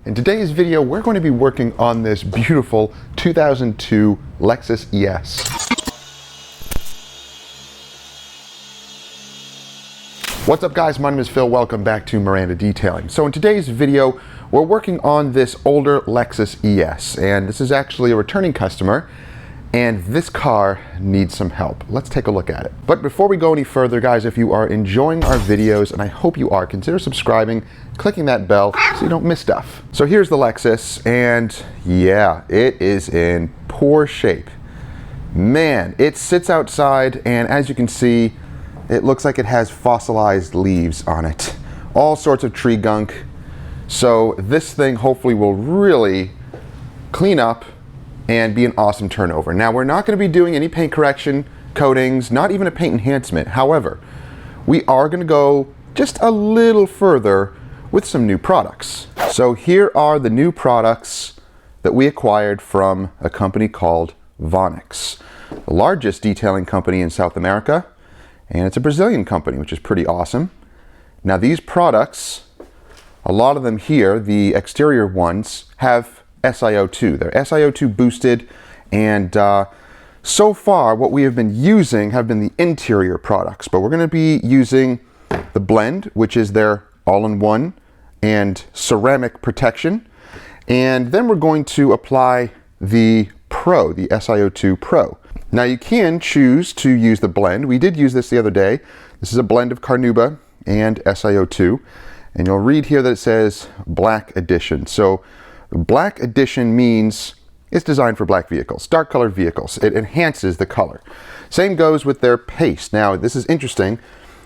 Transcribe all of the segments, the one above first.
In today's video, we're going to be working on this beautiful 2002 Lexus ES. What's up guys, my name is Phil, welcome back to Miranda Detailing. So in today's video, we're working on this older Lexus ES, and this is actually a returning customer, and this car needs some help. Let's take a look at it. But before we go any further, guys, if you are enjoying our videos, and I hope you are, consider subscribing, clicking that bell so you don't miss stuff. So here's the Lexus, and yeah, it is in poor shape. Man, it sits outside, and as you can see, it looks like it has fossilized leaves on it. All sorts of tree gunk. So this thing hopefully will really clean up and be an awesome turnover. Now, we're not going to be doing any paint correction, coatings, not even a paint enhancement. However, we are going to go just a little further with some new products. So here are the new products that we acquired from a company called Vonix, the largest detailing company in South America, and it's a Brazilian company, which is pretty awesome. Now these products, a lot of them here, the exterior ones, have Sio2. They're Sio2 boosted, and so far what we have been using have been the interior products, but we're going to be using the blend, which is their all-in-one and ceramic protection, and then we're going to apply the Pro, the Sio2 Pro. Now you can choose to use the blend. We did use this the other day. This is a blend of Carnauba and Sio2, and you'll read here that it says Black Edition. So Black Edition means it's designed for black vehicles, dark colored vehicles. It enhances the color. Same goes with their paste. Now, this is interesting.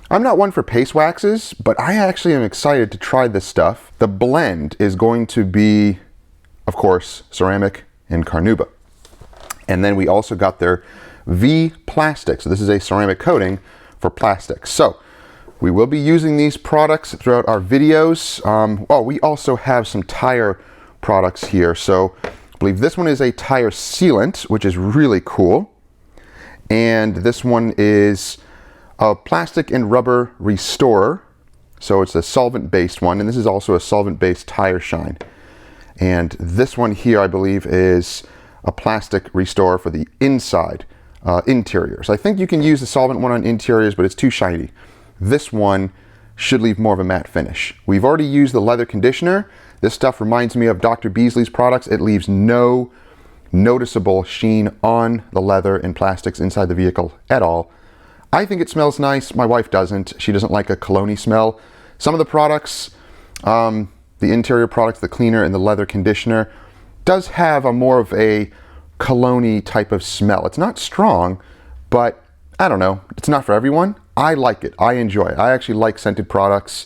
I'm not one for paste waxes, but I actually am excited to try this stuff. The blend is going to be, of course, ceramic and Carnauba. And then we also got their V plastic. So this is a ceramic coating for plastics. So we will be using these products throughout our videos. We also have some tire products here. So I believe this one is a tire sealant, which is really cool. And this one is a plastic and rubber restorer. So it's a solvent-based one, and this is also a solvent-based tire shine. And this one here, I believe, is a plastic restorer for the inside interiors. I think you can use the solvent one on interiors, but it's too shiny. This one should leave more of a matte finish. We've already used the leather conditioner. This stuff reminds me of Dr. Beasley's products. It leaves no noticeable sheen on the leather and plastics inside the vehicle at all. I think it smells nice. My wife doesn't. She doesn't like a cologne-y smell. Some of the products, the interior products, the cleaner and the leather conditioner, does have a more of a cologne-y type of smell. It's not strong, but I don't know. It's not for everyone. I like it. I enjoy it. I actually like scented products,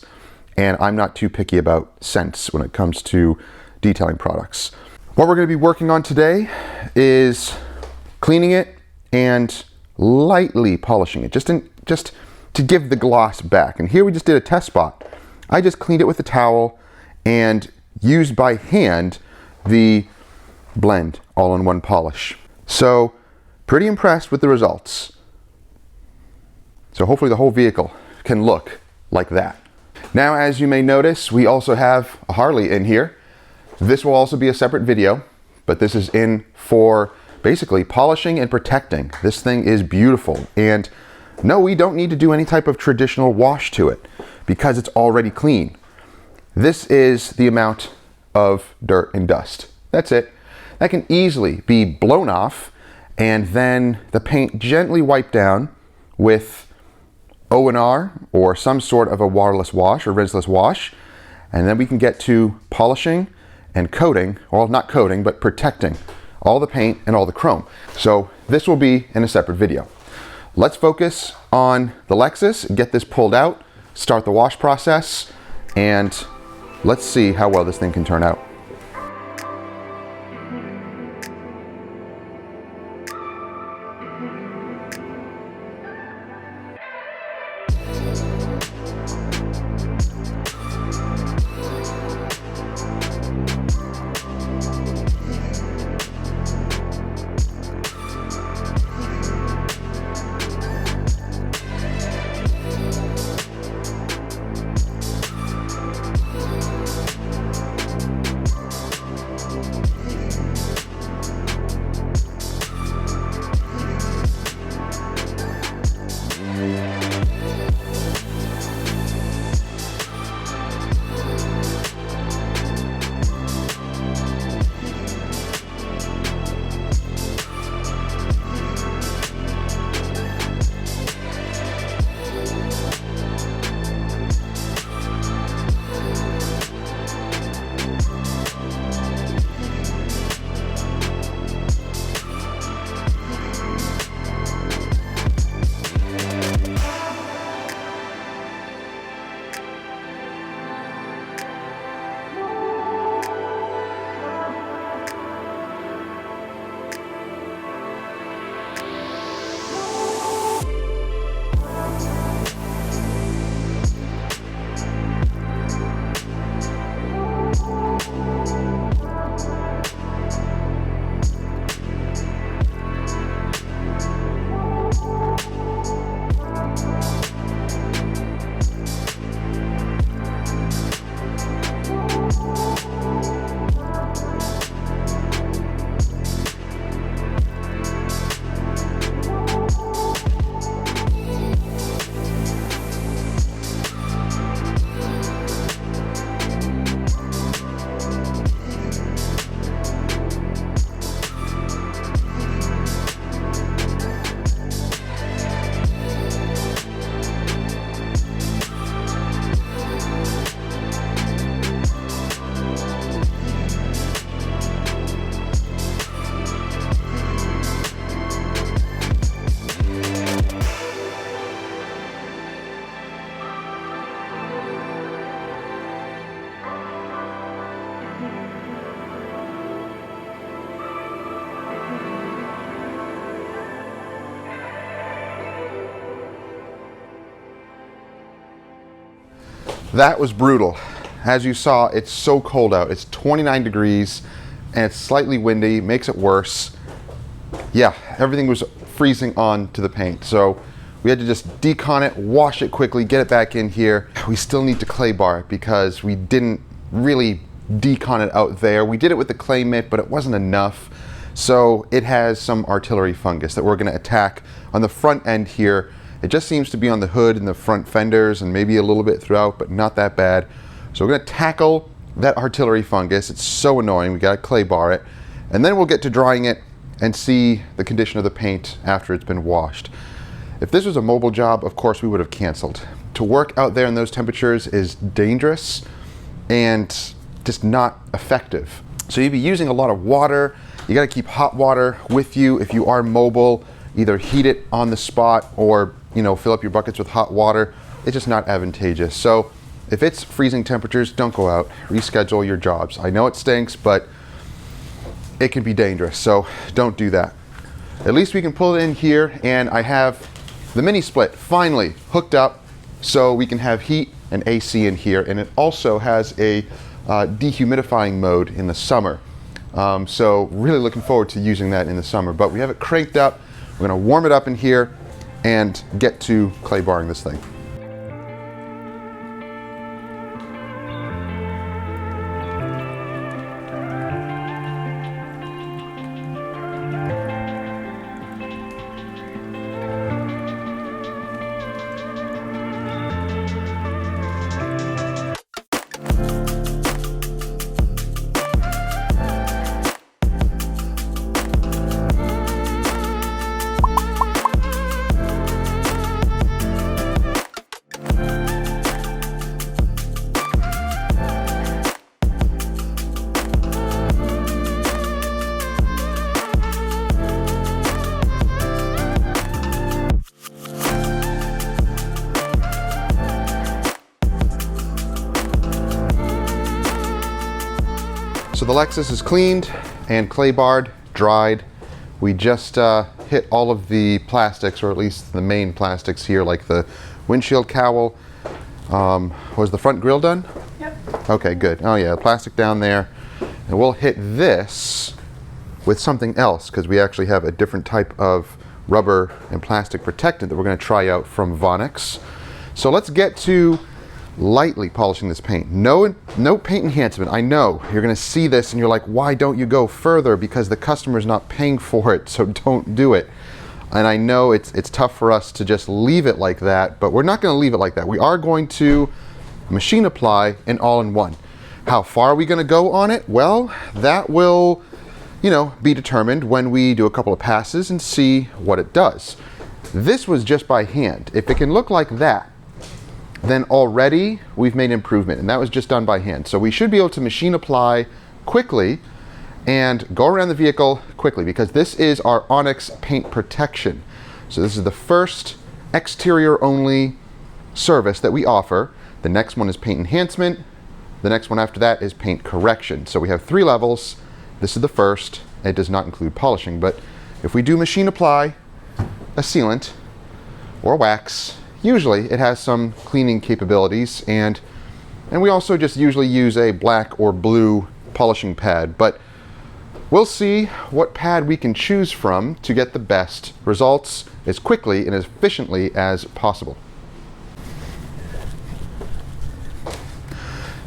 and I'm not too picky about scents when it comes to detailing products. What we're going to be working on today is cleaning it and lightly polishing it, just to give the gloss back. And here we just did a test spot. I just cleaned it with a towel and used by hand the blend all-in-one polish. So pretty impressed with the results. So hopefully the whole vehicle can look like that. Now, as you may notice, we also have a Harley in here. This will also be a separate video, but this is in for basically polishing and protecting. This thing is beautiful. And no, we don't need to do any type of traditional wash to it because it's already clean. This is the amount of dirt and dust. That's it. That can easily be blown off, and then the paint gently wiped down with O&R or some sort of a waterless wash or rinseless wash, and then we can get to polishing and coating, well, not coating, but protecting all the paint and all the chrome. So this will be in a separate video. Let's focus on the Lexus, get this pulled out, start the wash process, and let's see how well this thing can turn out. That was brutal. As you saw, it's so cold out. It's 29 degrees and it's slightly windy, makes it worse. Yeah, everything was freezing on to the paint. So we had to just decon it, wash it quickly, get it back in here. We still need to clay bar it because we didn't really decon it out there. We did it with the clay mitt, but it wasn't enough. So it has some artillery fungus that we're gonna attack on the front end here. It just seems to be on the hood and the front fenders and maybe a little bit throughout, but not that bad. So we're gonna tackle that artillery fungus. It's so annoying, we gotta clay bar it. And then we'll get to drying it and see the condition of the paint after it's been washed. If this was a mobile job, of course we would have canceled. To work out there in those temperatures is dangerous and just not effective. So you'd be using a lot of water. You gotta keep hot water with you if you are mobile. Either heat it on the spot or fill up your buckets with hot water. It's just not advantageous. So if it's freezing temperatures, don't go out. Reschedule your jobs. I know it stinks, but it can be dangerous, so don't do that. At least we can pull it in here, and I have the mini split finally hooked up so we can have heat and AC in here, and it also has a dehumidifying mode in the summer. So really looking forward to using that in the summer, but we have it cranked up. We're gonna warm it up in here and get to clay barring this thing. So the Lexus is cleaned and clay barred, dried. We just hit all of the plastics, or at least the main plastics here, like the windshield cowl. Was the front grille done? Yep. Okay, good. Oh yeah, plastic down there. And we'll hit this with something else because we actually have a different type of rubber and plastic protectant that we're going to try out from Vonix. So let's get to lightly polishing this paint. No paint enhancement. I know you're going to see this and you're like, why don't you go further? Because the customer's not paying for it, so don't do it. And I know it's tough for us to just leave it like that, but we're not going to leave it like that. We are going to machine apply an all-in-one. How far are we going to go on it? Well, that will, be determined when we do a couple of passes and see what it does. This was just by hand. If it can look like that, then already we've made improvement, and that was just done by hand. So we should be able to machine apply quickly and go around the vehicle quickly because this is our Onyx paint protection. So this is the first exterior only service that we offer. The next one is paint enhancement. The next one after that is paint correction. So we have 3 levels. This is the first. It does not include polishing, but if we do machine apply a sealant or wax, usually it has some cleaning capabilities, and we also just usually use a black or blue polishing pad, but we'll see what pad we can choose from to get the best results as quickly and as efficiently as possible.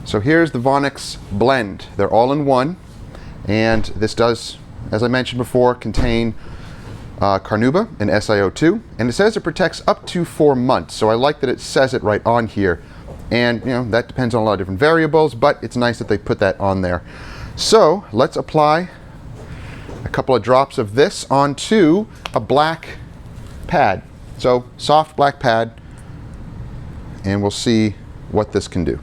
So here's the Vonix blend. They're all in one, and this does, as I mentioned before, contain carnauba and Sio2, and it says it protects up to 4 months. So I like that it says it right on here, and that depends on a lot of different variables, but it's nice that they put that on there. So let's apply a couple of drops of this onto a black pad. So soft black pad, and we'll see what this can do.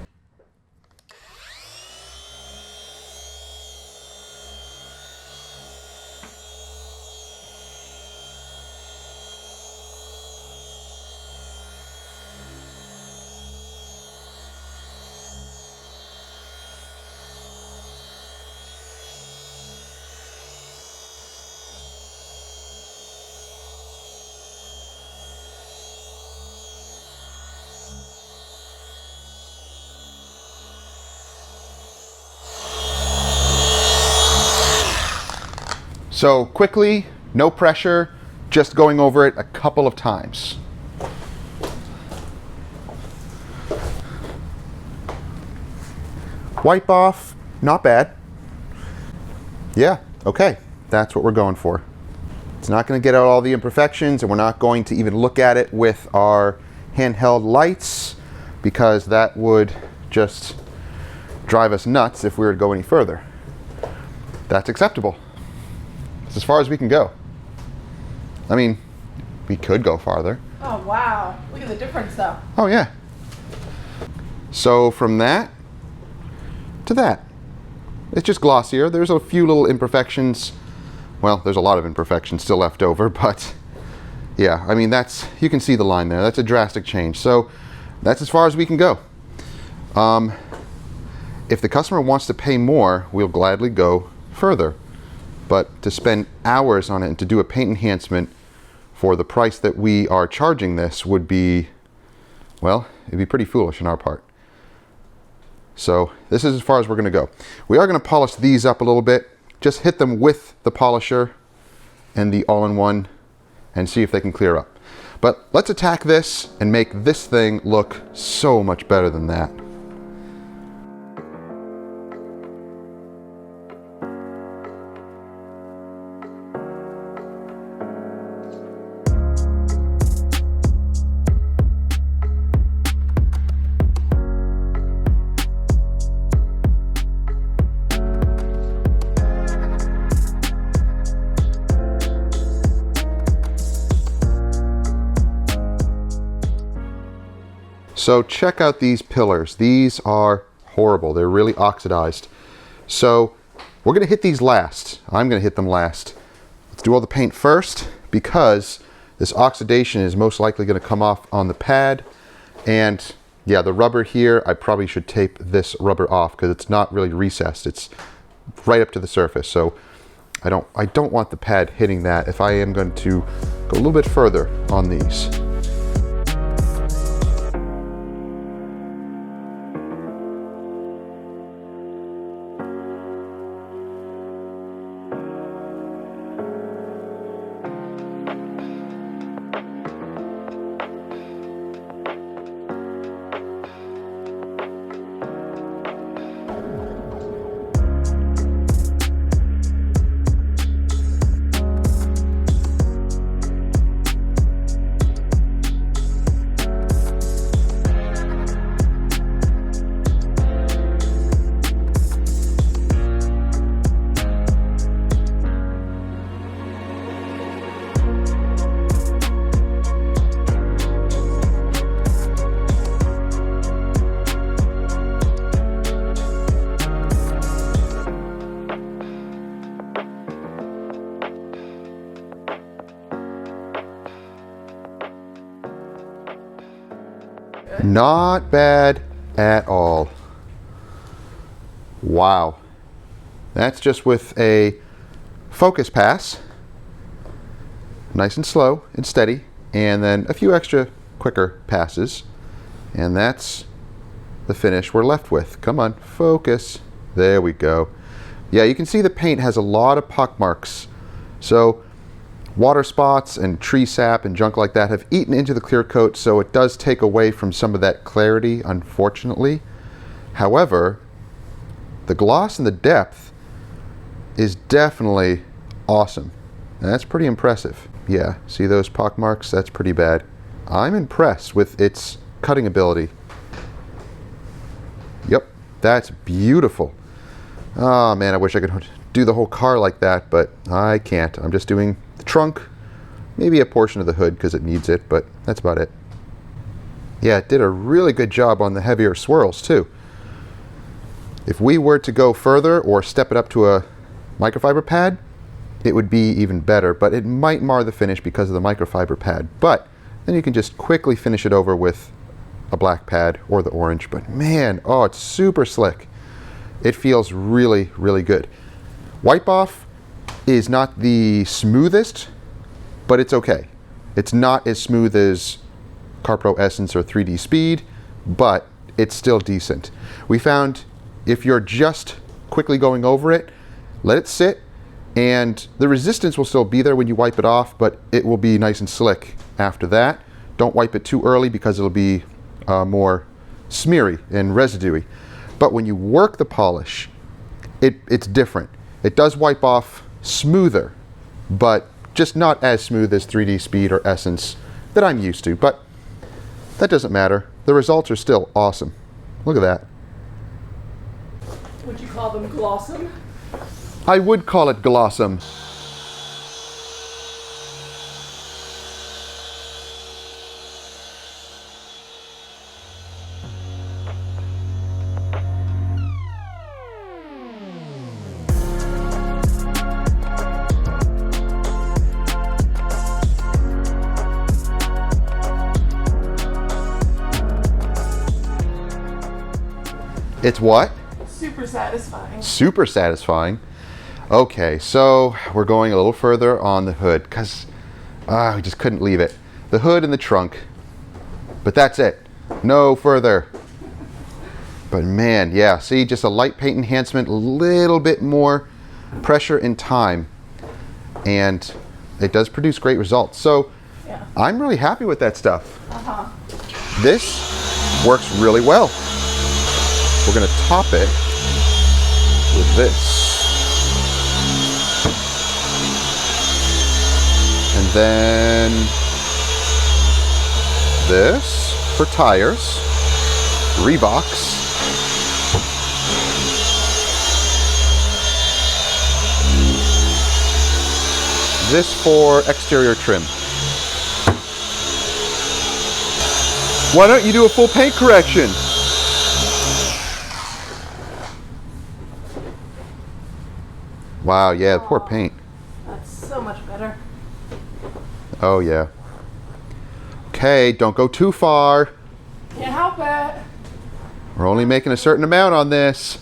So quickly, no pressure, just going over it a couple of times. Wipe off, not bad. Yeah, okay, that's what we're going for. It's not going to get out all the imperfections, and we're not going to even look at it with our handheld lights, because that would just drive us nuts if we were to go any further. That's acceptable. It's as far as we can go. I mean, we could go farther. Oh wow, look at the difference though. Oh yeah. So from that to that, it's just glossier. There's a few little imperfections. Well, there's a lot of imperfections still left over, but yeah, I mean, you can see the line there. That's a drastic change. So that's as far as we can go. If the customer wants to pay more, we'll gladly go further. But to spend hours on it and to do a paint enhancement for the price that we are charging this would be, well, it'd be pretty foolish on our part. So this is as far as we're going to go. We are going to polish these up a little bit. Just hit them with the polisher and the all-in-one and see if they can clear up. But let's attack this and make this thing look so much better than that. So check out these pillars. These are horrible. They're really oxidized. So we're going to hit these last. I'm going to hit them last. Let's do all the paint first, because this oxidation is most likely going to come off on the pad. And yeah, the rubber here, I probably should tape this rubber off because it's not really recessed. It's right up to the surface. So I don't want the pad hitting that if I am going to go a little bit further on these. Not bad at all. Wow. That's just with a focus pass. Nice and slow and steady. And then a few extra quicker passes. And that's the finish we're left with. Come on, focus. There we go. Yeah, you can see the paint has a lot of pock marks. So water spots and tree sap and junk like that have eaten into the clear coat, so it does take away from some of that clarity, unfortunately. However, the gloss and the depth is definitely awesome. And that's pretty impressive. Yeah, see those pock marks? That's pretty bad. I'm impressed with its cutting ability. Yep, that's beautiful. Oh man, I wish I could do the whole car like that, but I can't. I'm just doing the trunk, maybe a portion of the hood because it needs it, but that's about it. Yeah, it did a really good job on the heavier swirls too. If we were to go further or step it up to a microfiber pad, it would be even better, but it might mar the finish because of the microfiber pad. But then you can just quickly finish it over with a black pad or the orange. But man, oh, it's super slick. It feels really, really good. Wipe off is not the smoothest, but it's okay. It's not as smooth as CarPro Essence or 3D Speed, but it's still decent. We found if you're just quickly going over it, let it sit, And the resistance will still be there when you wipe it off, but it will be nice and slick after that. Don't wipe it too early because it'll be more smeary and residuey. But when you work the polish, it's different. It does wipe off smoother, but just not as smooth as 3D Speed or Essence that I'm used to. But that doesn't matter. The results are still awesome. Look at that. Would you call them glossum? I would call it glossum. It's what? Super satisfying. Super satisfying. Okay, so we're going a little further on the hood because we just couldn't leave it. The hood and the trunk, but that's it. No further. But man, yeah, see, just a light paint enhancement, a little bit more pressure and time, and it does produce great results. So Yeah. I'm really happy with that stuff. Uh-huh. This works really well. We're going to top it with this. And then this for tires, Reeboks. This for exterior trim. Why don't you do a full paint correction? Wow, yeah, poor paint. That's so much better. Oh yeah. Okay, don't go too far. Can't help it. We're only making a certain amount on this.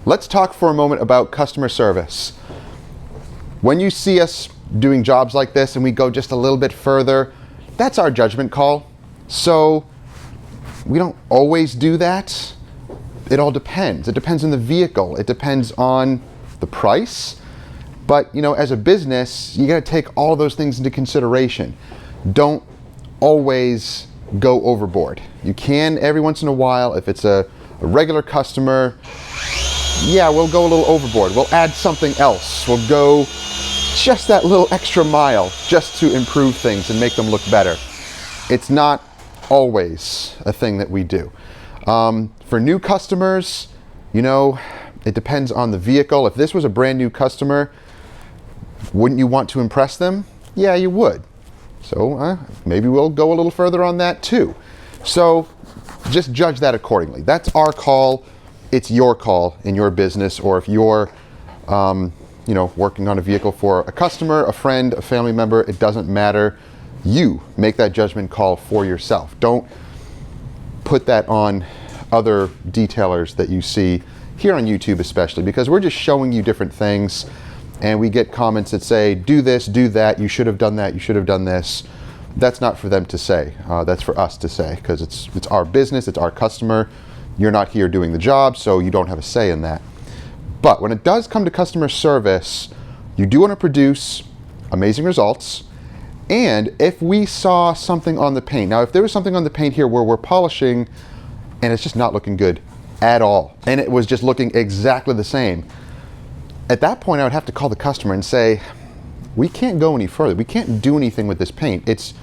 Let's talk for a moment about customer service. When you see us doing jobs like this and we go just a little bit further, that's our judgment call. So we don't always do that. It all depends. It depends on the vehicle. It depends on the price. But you know, as a business, you got to take all those things into consideration. Don't always go overboard. You can every once in a while. If it's a regular customer, yeah, we'll go a little overboard. We'll add something else. We'll go just that little extra mile just to improve things and make them look better. It's not always a thing that we do. For new customers, you know, it depends on the vehicle. If this was a brand new customer, wouldn't you want to impress them? Yeah, you would. So maybe we'll go a little further on that too. So just judge that accordingly. That's our call. It's your call in your business, or if you're you know, working on a vehicle for a customer, a friend, a family member, it doesn't matter. You make that judgment call for yourself. Don't put that on other detailers that you see here on YouTube, especially because we're just showing you different things, and we get comments that say, do this, do that, you should have done that, you should have done this. That's not for them to say. That's for us to say, because it's our business, it's our customer. You're not here doing the job, so you don't have a say in that. But when it does come to customer service, you do want to produce amazing results. And if we saw something on the paint, now if there was something on the paint here where we're polishing and it's just not looking good at all, and it was just looking exactly the same, at that point I would have to call the customer and say, we can't go any further. We can't do anything with this paint. It's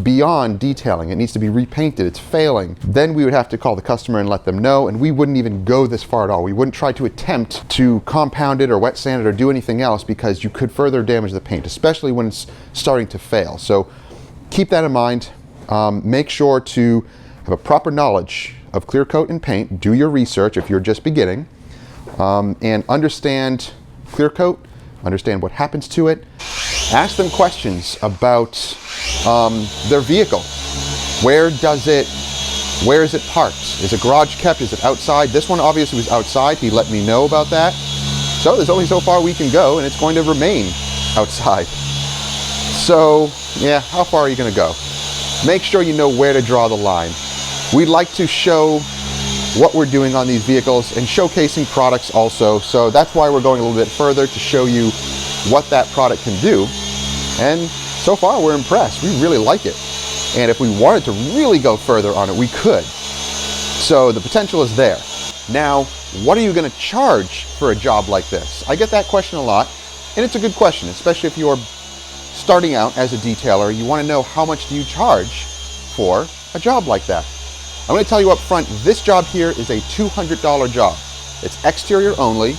beyond detailing. It needs to be repainted. It's failing. Then we would have to call the customer and let them know, and we wouldn't even go this far at all. We wouldn't try to attempt to compound it or wet sand it or do anything else, because you could further damage the paint, especially when it's starting to fail. So keep that in mind. Make sure to have a proper knowledge of clear coat and paint. Do your research if you're just beginning, and understand clear coat, understand what happens to it. Ask them questions about their vehicle. Where is it parked? Is it garage kept? Is it outside? This one obviously was outside. He let me know about that. So there's only so far we can go, and it's going to remain outside. So yeah, how far are you going to go? Make sure you know where to draw the line. We'd like to show what we're doing on these vehicles and showcasing products also. So that's why we're going a little bit further, to show you what that product can do. And so far we're impressed. We really like it. And if we wanted to really go further on it, we could. So the potential is there. Now, what are you going to charge for a job like this? I get that question a lot, and it's a good question, especially if you're starting out as a detailer. You want to know, how much do you charge for a job like that? I'm going to tell you up front, this job here is a $200 job. It's exterior only.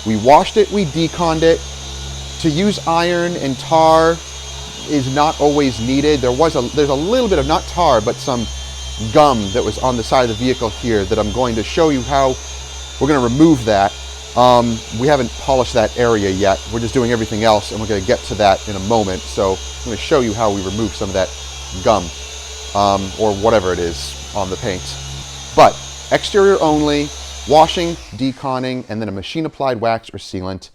We washed it, we deconned it. To use iron and tar is not always needed. There's a little bit of, not tar, but some gum that was on the side of the vehicle here that I'm going to show you how we're going to remove that. We haven't polished that area yet. We're just doing everything else, and we're going to get to that in a moment. So I'm going to show you how we remove some of that gum or whatever it is on the paint. But exterior only, washing, deconning, and then a machine applied wax or sealant.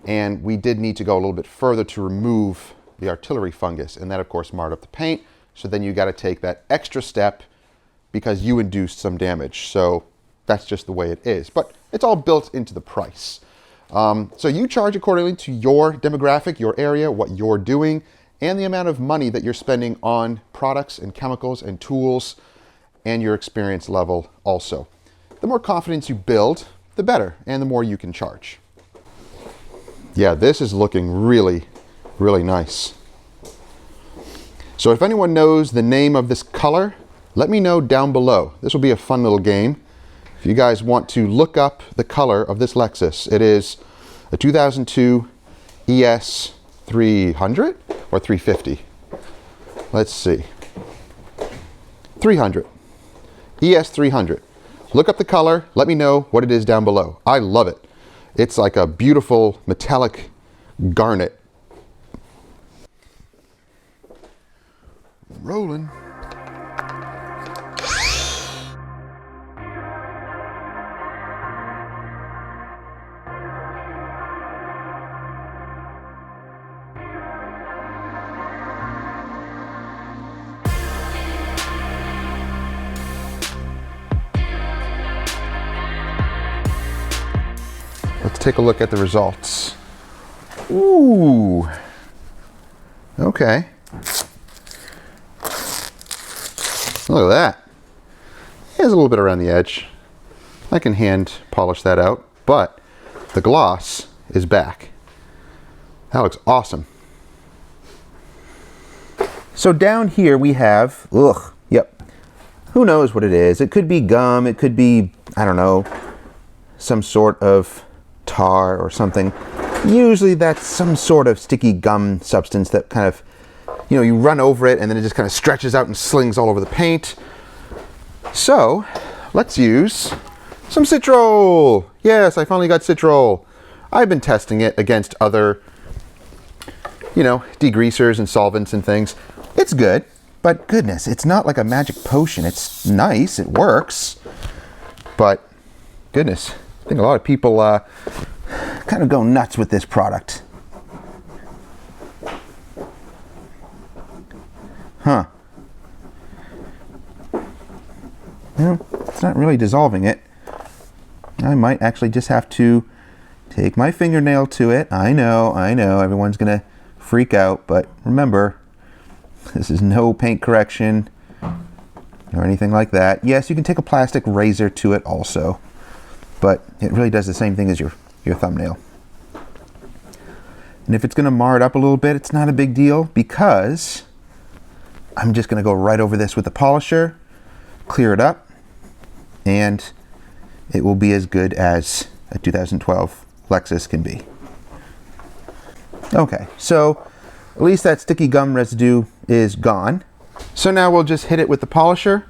And we did need to go a little bit further to remove the artillery fungus, and that of course marred up the paint. So then you got to take that extra step because you induced some damage. So that's just the way it is. But it's all built into the price. So you charge accordingly to your demographic, your area, what you're doing, and the amount of money that you're spending on products and chemicals and tools, and your experience level also. The more confidence you build, the better, and the more you can charge. Yeah, this is looking really, really nice. So if anyone knows the name of this color, let me know down below. This will be a fun little game. If you guys want to look up the color of this Lexus, it is a 2002 ES 300 or 350. Let's see. 300. ES 300. Look up the color. Let me know what it is down below. I love it. It's like a beautiful metallic garnet. Rolling. Let's take a look at the results. Ooh. Okay. Look at that. There's a little bit around the edge. I can hand polish that out, but the gloss is back. That looks awesome. So down here we have, who knows what it is. It could be gum, it could be, I don't know, some sort of tar or something. Usually that's some sort of sticky gum substance that kind of, you run over it and then it just kind of stretches out and slings all over the paint. So let's use some Citrol. Yes, I finally got Citrol. I've been testing it against other, degreasers and solvents and things. It's good, but goodness, it's not like a magic potion. It's nice, it works, but goodness, I think a lot of people kind of go nuts with this product. Huh. It's not really dissolving it. I might actually just have to take my fingernail to it. I know, everyone's gonna freak out, but remember, this is no paint correction or anything like that. Yes, you can take a plastic razor to it also, but it really does the same thing as your thumbnail. And if it's gonna mar it up a little bit, it's not a big deal because I'm just gonna go right over this with the polisher, clear it up, and it will be as good as a 2012 Lexus can be. Okay, so at least that sticky gum residue is gone. So now we'll just hit it with the polisher,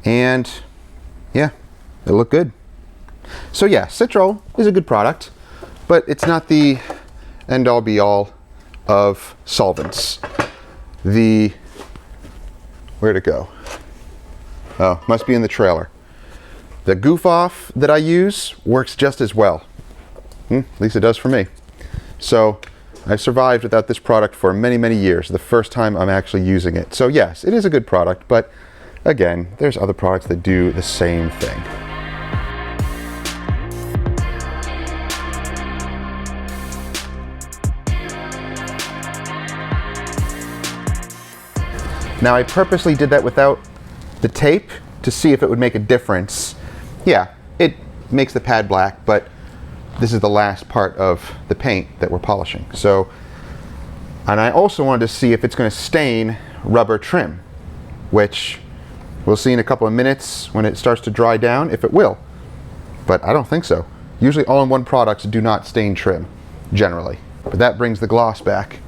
and yeah, it'll look good. So yeah, Citrol is a good product, but it's not the end-all be-all of solvents. Where'd it go? Oh, must be in the trailer. The Goof Off that I use works just as well. At least it does for me. So I've survived without this product for many, many years. The first time I'm actually using it. So yes, it is a good product, but again, there's other products that do the same thing. Now I purposely did that without the tape to see if it would make a difference. Yeah, it makes the pad black, but this is the last part of the paint that we're polishing. So, and I also wanted to see if it's going to stain rubber trim, which we'll see in a couple of minutes when it starts to dry down if it will. But I don't think so. Usually all-in-one products do not stain trim, generally. But that brings the gloss back.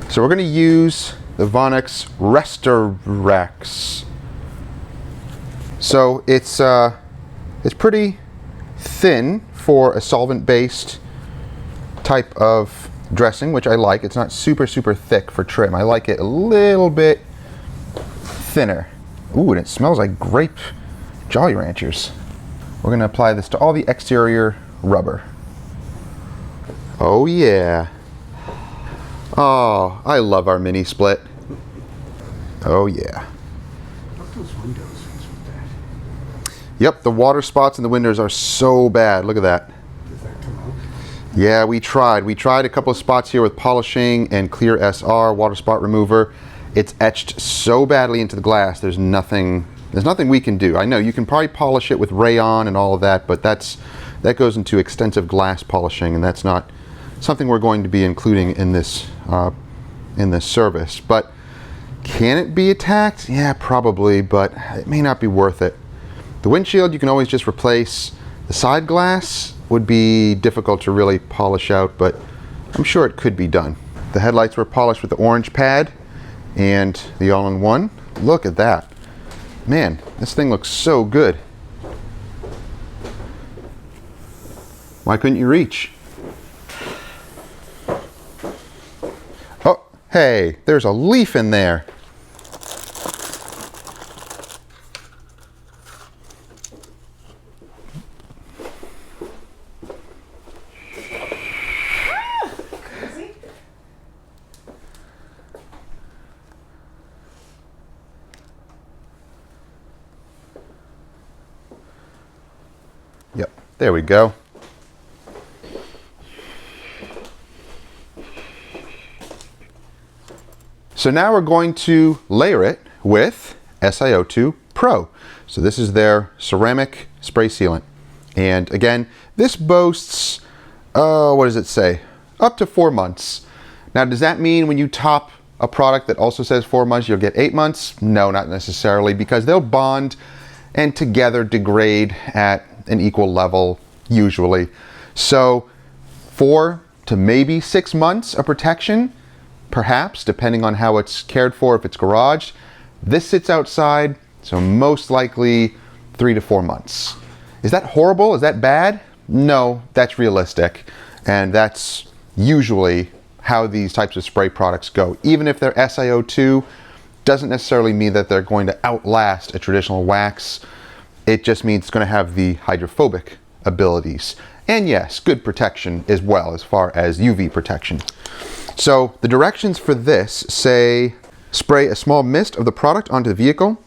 So we're going to use the Vonix Restorex. So it's pretty thin for a solvent-based type of dressing, which I like. It's not super thick for trim. I like it a little bit thinner. Ooh, and it smells like grape Jolly Ranchers. We're going to apply this to all the exterior rubber. Oh yeah. Oh, I love our mini split. Oh yeah. Look at those windows. What's with that? Yep, the water spots in the windows are so bad. Look at that. Does that come out? Yeah, we tried. We tried a couple of spots here with polishing and Clear SR, water spot remover. It's etched so badly into the glass, there's nothing we can do. I know you can probably polish it with rayon and all of that, but that goes into extensive glass polishing, and that's not something we're going to be including in this service. But can it be attacked? Yeah, probably, but it may not be worth it. The windshield you can always just replace. The side glass would be difficult to really polish out, but I'm sure it could be done. The headlights were polished with the orange pad and the all-in-one. Look at that. Man, this thing looks so good. Why couldn't you reach? Oh, hey, there's a leaf in there. Yep, there we go. So now we're going to layer it with Sio2 Pro. So this is their ceramic spray sealant. And again, this boasts, what does it say? Up to 4 months. Now, does that mean when you top a product that also says 4 months, you'll get 8 months? No, not necessarily, because they'll bond and together degrade at an equal level, usually. So 4 to maybe 6 months of protection, perhaps, depending on how it's cared for, if it's garaged. This sits outside, so most likely 3 to 4 months. Is that horrible? Is that bad? No, that's realistic. And that's usually how these types of spray products go. Even if they're SiO2, doesn't necessarily mean that they're going to outlast a traditional wax. It just means it's going to have the hydrophobic abilities. And yes, good protection as well, as far as UV protection. So the directions for this say, spray a small mist of the product onto the vehicle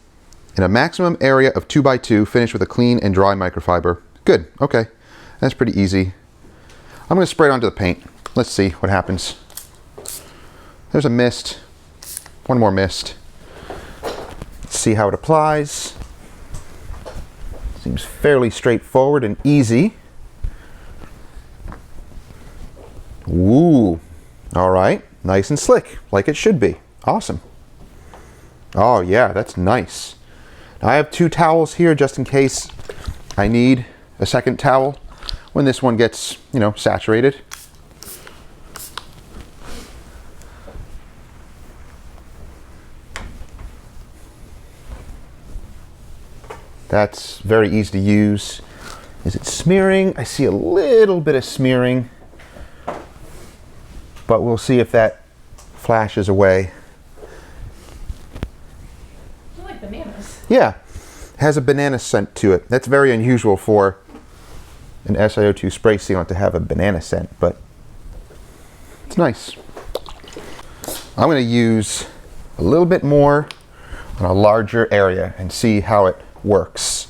in a maximum area of 2x2, finish with a clean and dry microfiber. Good, okay, that's pretty easy. I'm going to spray it onto the paint. Let's see what happens. There's a mist, one more mist. Let's see how it applies. Seems fairly straightforward and easy. Ooh, all right, nice and slick, like it should be. Awesome. Oh yeah, that's nice. Now I have 2 towels here just in case I need a second towel when this one gets, saturated. That's very easy to use. Is it smearing? I see a little bit of smearing, but we'll see if that flashes away. I like bananas. Yeah, it has a banana scent to it. That's very unusual for an SiO2 spray sealant to have a banana scent, but it's nice. I'm going to use a little bit more on a larger area and see how it works.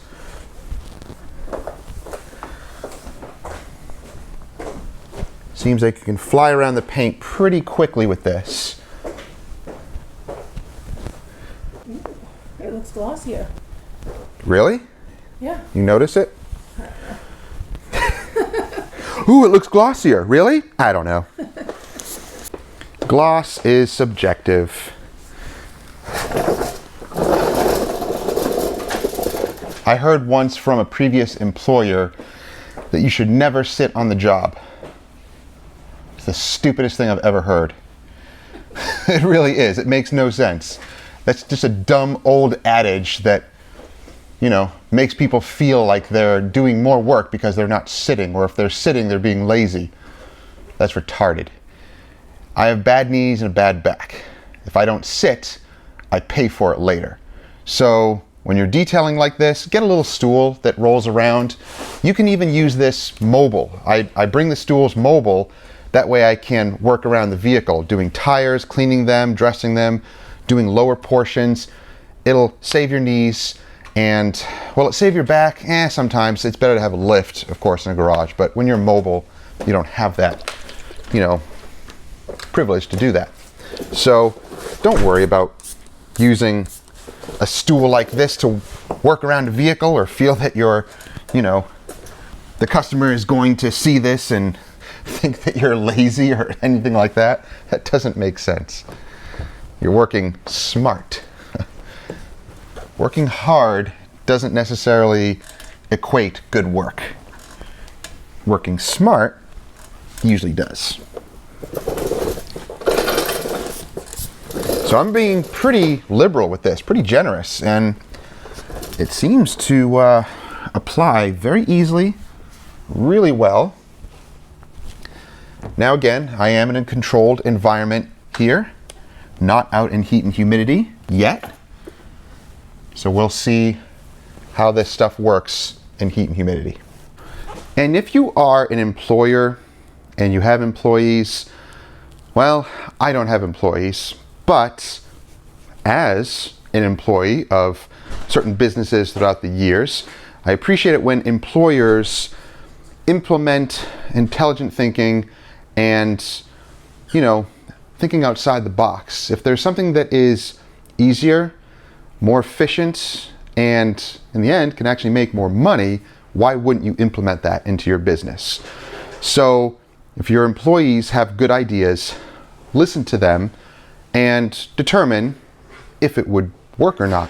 Seems like you can fly around the paint pretty quickly with this. glossier. Really? Yeah. You notice it? Ooh, it looks glossier. Really? I don't know. Gloss is subjective. I heard once from a previous employer that you should never sit on the job. It's the stupidest thing I've ever heard. It really is. It makes no sense. That's just a dumb old adage that, you know, makes people feel like they're doing more work because they're not sitting, or if they're sitting, they're being lazy. That's retarded. I have bad knees and a bad back. If I don't sit, I pay for it later. So when you're detailing like this, get a little stool that rolls around. You can even use this mobile. I bring the stools mobile. That way I can work around the vehicle, doing tires, cleaning them, dressing them, doing lower portions. It'll save your knees. And will it save your back? Sometimes. It's better to have a lift, of course, in a garage. But when you're mobile, you don't have that, you know, privilege to do that. So don't worry about using a stool like this to work around a vehicle, or feel that you're, you know, the customer is going to see this and think that you're lazy or anything like that. That doesn't make sense. You're working smart. Working hard doesn't necessarily equate good work. Working smart usually does. So I'm being pretty liberal with this, pretty generous, and it seems to apply very easily, really well. Now again, I am in a controlled environment here, not out in heat and humidity yet. So we'll see how this stuff works in heat and humidity. And if you are an employer and you have employees, well, I don't have employees, but as an employee of certain businesses throughout the years, I appreciate it when employers implement intelligent thinking and, you know, thinking outside the box. If there's something that is easier, more efficient, and in the end can actually make more money, why wouldn't you implement that into your business? So if your employees have good ideas, listen to them and determine if it would work or not.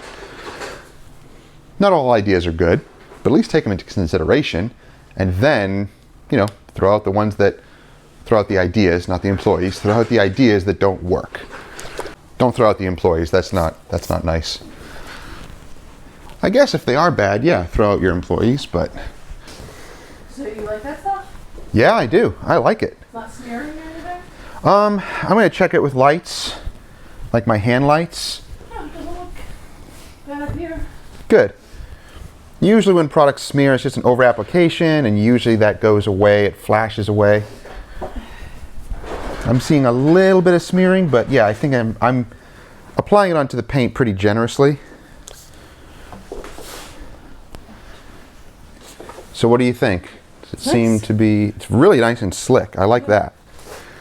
Not all ideas are good, but at least take them into consideration, and then, you know, throw out the ideas, not the employees, throw out the ideas that don't work. Don't throw out the employees. That's not nice. I guess if they are bad, yeah, throw out your employees, but... So you like that stuff? Yeah, I do. I like it. It's not smearing or anything? I'm going to check it with lights, like my hand lights. No, it doesn't look bad up here. Good. Usually when products smear, it's just an over application, and usually that goes away, it flashes away. I'm seeing a little bit of smearing, but yeah, I think I'm applying it onto the paint pretty generously. So what do you think? Does it seem to be, it's really nice and slick. I like that.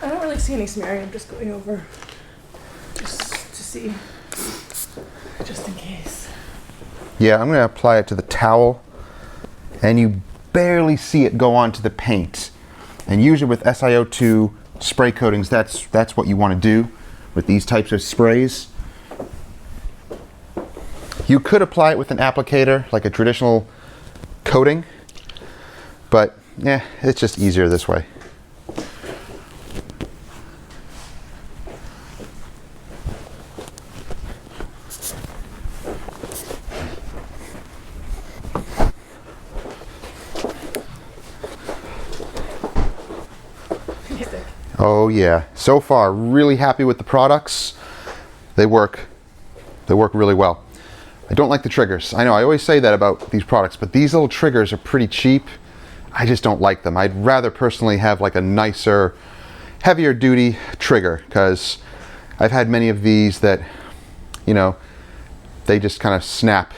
I don't really see any smearing. I'm just going over just to see, just in case. Yeah, I'm going to apply it to the towel, and you barely see it go onto the paint. And usually with Sio2 spray coatings, that's what you want to do with these types of sprays. You could apply it with an applicator, like a traditional coating, but yeah, it's just easier this way. Oh yeah, so far really happy with the products. They work really well. I don't like the triggers. I know I always say that about these products, but these little triggers are pretty cheap. I just don't like them. I'd rather personally have like a nicer, heavier duty trigger, because I've had many of these that, you know, they just kind of snap.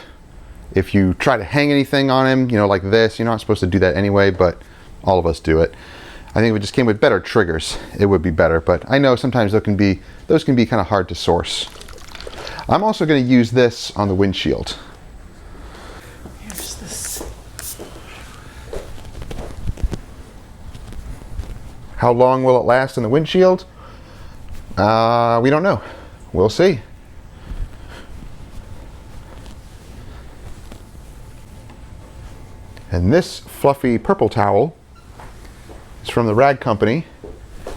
If you try to hang anything on them, you know, like this, you're not supposed to do that anyway, but all of us do it. I think if it just came with better triggers, it would be better, but I know sometimes those can be kind of hard to source. I'm also going to use this on the windshield. How long will it last in the windshield? We don't know. We'll see. And this fluffy purple towel is from the Rag Company.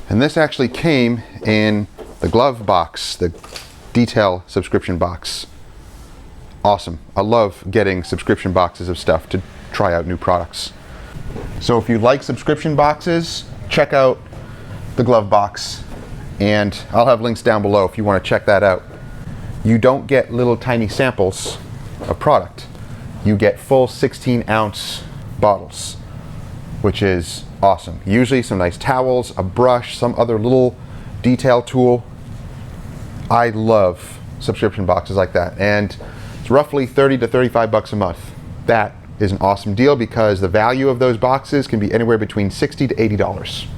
And this actually came in the glove box, the detail subscription box. Awesome. I love getting subscription boxes of stuff to try out new products. So if you like subscription boxes, check out the glove box. And I'll have links down below if you want to check that out. You don't get little tiny samples of product. You get full 16-ounce bottles, which is awesome. Usually some nice towels, a brush, some other little detail tool. I love subscription boxes like that, and it's roughly 30 to 35 bucks a month. That is an awesome deal because the value of those boxes can be anywhere between $60 to $80.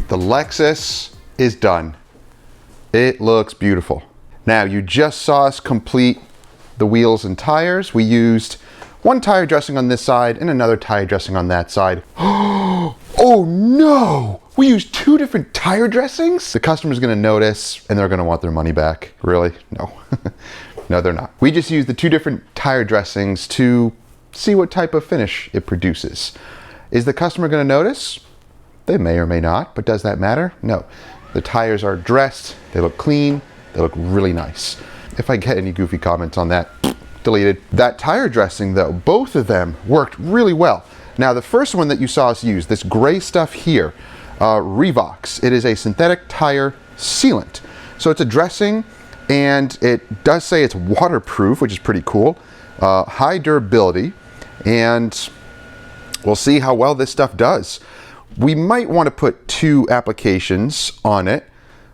The Lexus is done. It looks beautiful. Now, you just saw us complete the wheels and tires. We used one tire dressing on this side and another tire dressing on that side. Oh no! We used two different tire dressings? The customer's gonna notice and they're gonna want their money back. Really? No. No, they're not. We just used the two different tire dressings to see what type of finish it produces. Is the customer gonna notice? They may or may not, but does that matter? No. The tires are dressed, they look clean, they look really nice. If I get any goofy comments on that, deleted. That tire dressing though, both of them worked really well. Now the first one that you saw us use, this gray stuff here, Revox, it is a synthetic tire sealant. So it's a dressing and it does say it's waterproof, which is pretty cool. High durability, and we'll see how well this stuff does. We might want to put two applications on it.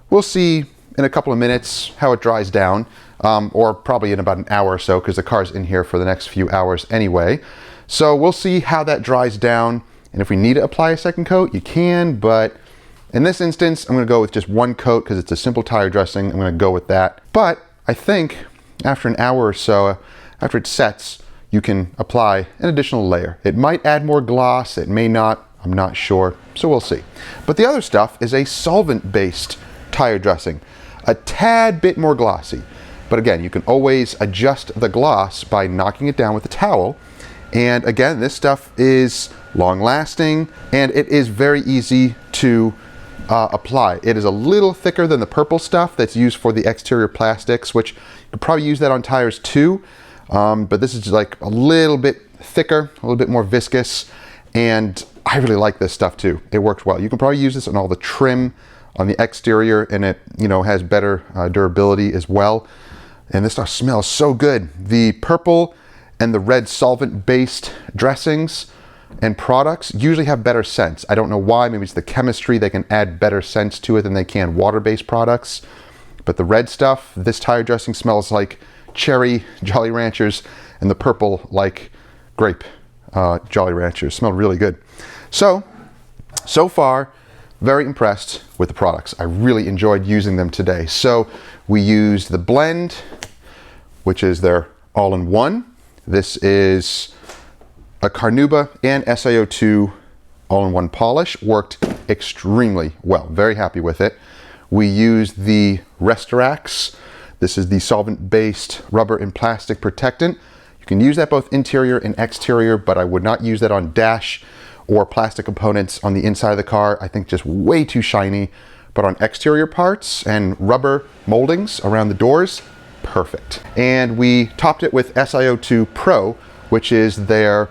We'll see in a couple of minutes how it dries down, or probably in about an hour or so because the car's in here for the next few hours anyway. So we'll see how that dries down, and if we need to apply a second coat, you can, but in this instance, I'm going to go with just one coat because it's a simple tire dressing. I'm going to go with that. But I think after an hour or so, after it sets, you can apply an additional layer. It might add more gloss, it may not. I'm not sure, so we'll see. But the other stuff is a solvent-based tire dressing, a tad bit more glossy. But again, you can always adjust the gloss by knocking it down with a towel. And again, this stuff is long-lasting, and it is very easy to apply. It is a little thicker than the purple stuff that's used for the exterior plastics, which you could probably use that on tires too. But this is like a little bit thicker, a little bit more viscous, and I really like this stuff too. It works well. You can probably use this on all the trim on the exterior, and it, you know, has better durability as well. And this stuff smells so good. The purple and the red solvent-based dressings and products usually have better scents. I don't know why. Maybe it's the chemistry. They can add better scents to it than they can water-based products. But the red stuff, this tire dressing smells like cherry Jolly Ranchers, and the purple like grape Jolly Ranchers. Smell really good. So far, very impressed with the products. I really enjoyed using them today. So we used the blend, which is their all-in-one. This is a Carnauba and Sio2 all-in-one polish. Worked extremely well. Very happy with it. We used the Restorax. This is the solvent-based rubber and plastic protectant. You can use that both interior and exterior, but I would not use that on dash or plastic components on the inside of the car, I think just way too shiny. But on exterior parts and rubber moldings around the doors, perfect. And we topped it with Sio2 Pro, which is their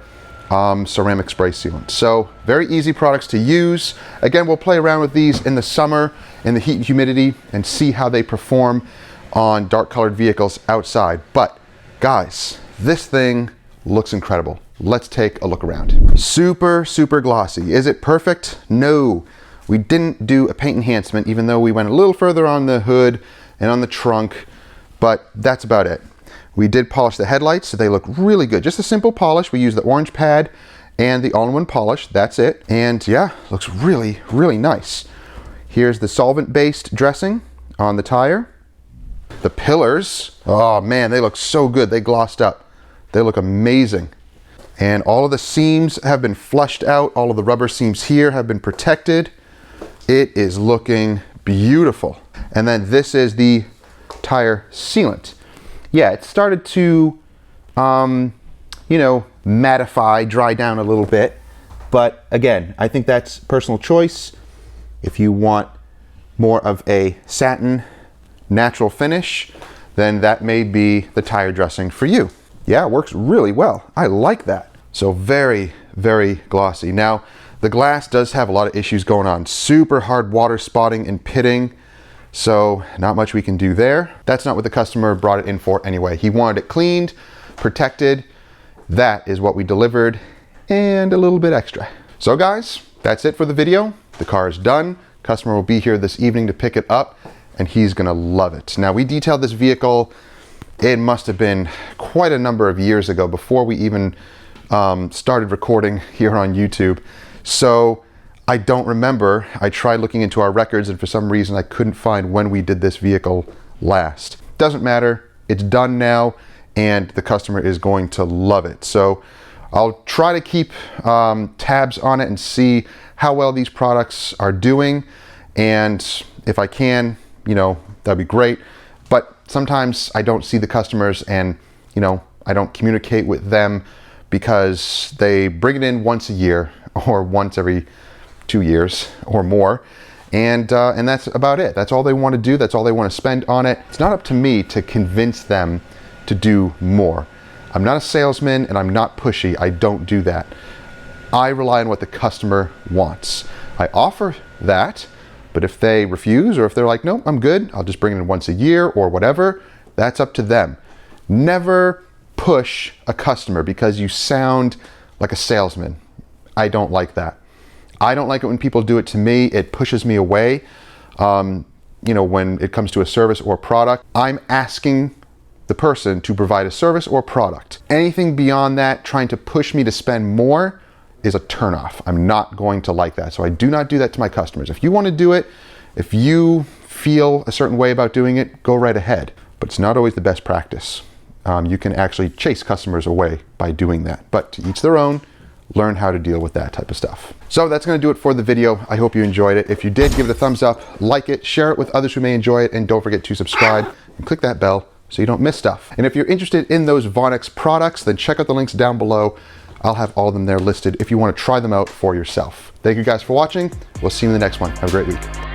ceramic spray sealant. So very easy products to use. Again, we'll play around with these in the summer in the heat and humidity and see how they perform on dark colored vehicles outside. But guys, this thing looks incredible. Let's take a look around. Super, super glossy. Is it perfect? No. We didn't do a paint enhancement, even though we went a little further on the hood and on the trunk, but that's about it. We did polish the headlights, so they look really good. Just a simple polish. We used the orange pad and the all-in-one polish. That's it. And yeah, looks really, really nice. Here's the solvent-based dressing on the tire. The pillars, oh man, they look so good. They glossed up. They look amazing. And all of the seams have been flushed out. All of the rubber seams here have been protected. It is looking beautiful. And then this is the tire sealant. Yeah, it started to, mattify, dry down a little bit. But again, I think that's personal choice. If you want more of a satin, natural finish, then that may be the tire dressing for you. Yeah, it works really well. I like that. So very, very glossy. Now, the glass does have a lot of issues going on. Super hard water spotting and pitting. So not much we can do there. That's not what the customer brought it in for anyway. He wanted it cleaned, protected. That is what we delivered and a little bit extra. So guys, that's it for the video. The car is done. Customer will be here this evening to pick it up and he's gonna love it. Now we detailed this vehicle, it must have been quite a number of years ago before we even started recording here on YouTube. So I don't remember. I tried looking into our records and for some reason I couldn't find when we did this vehicle last. Doesn't matter, it's done now and the customer is going to love it. So I'll try to keep tabs on it and see how well these products are doing. And if I can, that'd be great. But sometimes I don't see the customers and, I don't communicate with them because they bring it in once a year or once every 2 years or more, and that's about it. That's all they want to do. That's all they want to spend on it. It's not up to me to convince them to do more. I'm not a salesman and I'm not pushy. I don't do that. I rely on what the customer wants. I offer that, but if they refuse or if they're like, no, I'm good, I'll just bring it in once a year or whatever, that's up to them. Never push a customer because you sound like a salesman. I don't like that. I don't like it when people do it to me. It pushes me away. When it comes to a service or product, I'm asking the person to provide a service or product. Anything beyond that, trying to push me to spend more is a turnoff. I'm not going to like that. So I do not do that to my customers. If you want to do it, if you feel a certain way about doing it, go right ahead. But it's not always the best practice. You can actually chase customers away by doing that. But to each their own. Learn how to deal with that type of stuff. So that's gonna do it for the video. I hope you enjoyed it. If you did, give it a thumbs up, like it, share it with others who may enjoy it, and don't forget to subscribe and click that bell so you don't miss stuff. And if you're interested in those Vonnex products, then check out the links down below. I'll have all of them there listed if you wanna try them out for yourself. Thank you guys for watching. We'll see you in the next one. Have a great week.